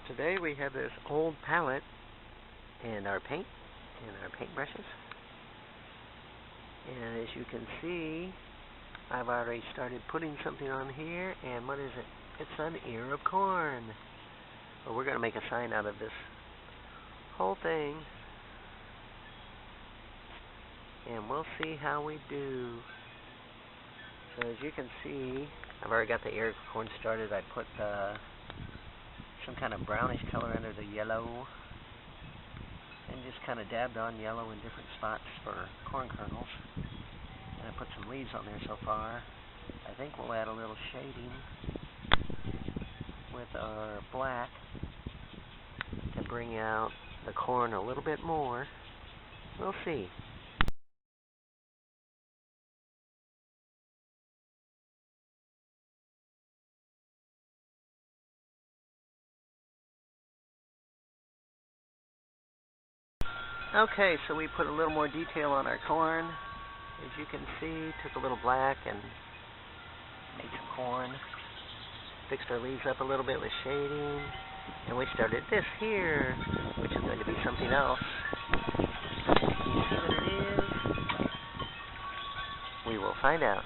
Today we have this old palette and our paint and our paintbrushes. And as you can see, I've already started putting something on here. And what is it? It's an ear of corn. Well, we're going to make a sign out of this whole thing. And we'll see how we do. So as you can see, I've already got the ear of corn started. I put some kind of brownish color under the yellow and just kind of dabbed on yellow in different spots for corn kernels. And I put some leaves on there so far. I think we'll add a little shading with our black to bring out the corn a little bit more. We'll see. Okay, so we put a little more detail on our corn. As you can see, took a little black and made some corn. Fixed our leaves up a little bit with shading. And we started this here, which is going to be something else. Can you see what it is? We will find out.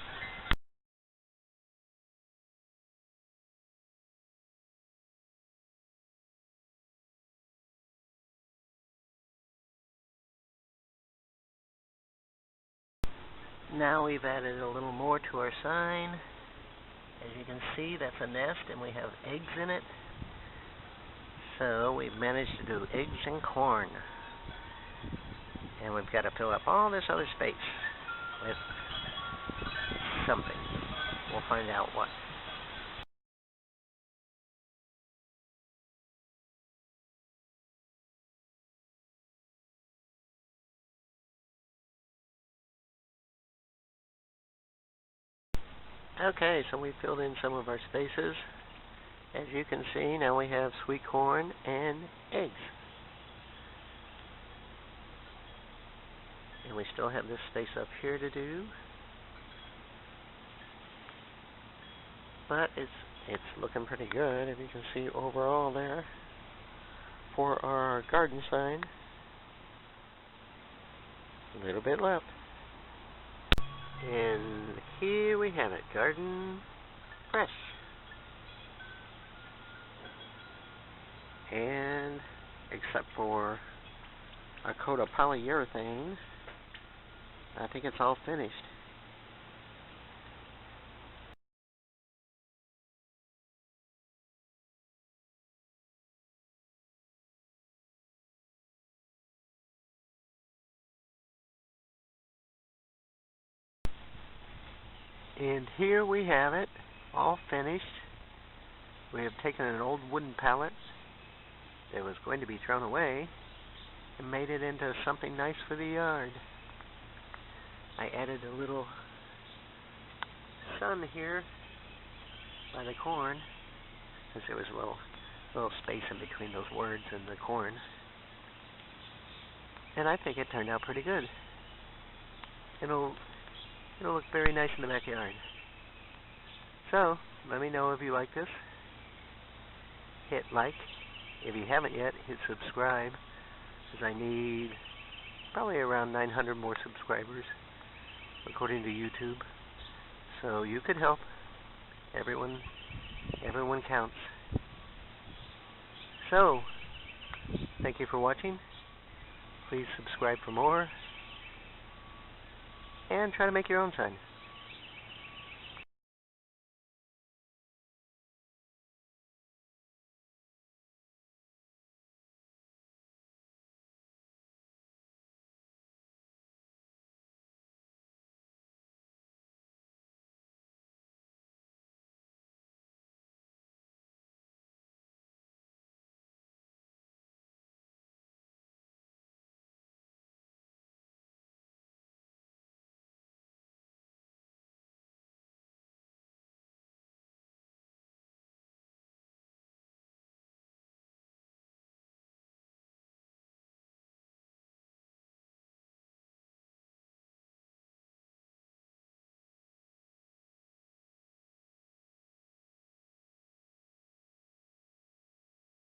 Now we've added a little more to our sign. As you can see, that's a nest and we have eggs in it. So we've managed to do eggs and corn. And we've got to fill up all this other space with something. We'll find out what. Okay, so we filled in some of our spaces. As you can see, now we have sweet corn and eggs. And we still have this space up here to do. But it's looking pretty good, if you can see overall there, for our garden sign. A little bit left. And here we have it, garden fresh. And except for a coat of polyurethane, I think it's all finished. And here we have it, all finished. We have taken an old wooden pallet that was going to be thrown away and made it into something nice for the yard. I added a little sun here by the corn, because there was a little space in between those words and the corn. And I think it turned out pretty good. It'll look very nice in the backyard. So, let me know if you like this. Hit like. If you haven't yet, hit subscribe, because I need probably around 900 more subscribers, according to YouTube. So you could help. Everyone counts. So, thank you for watching. Please subscribe for more. And try to make your own sign.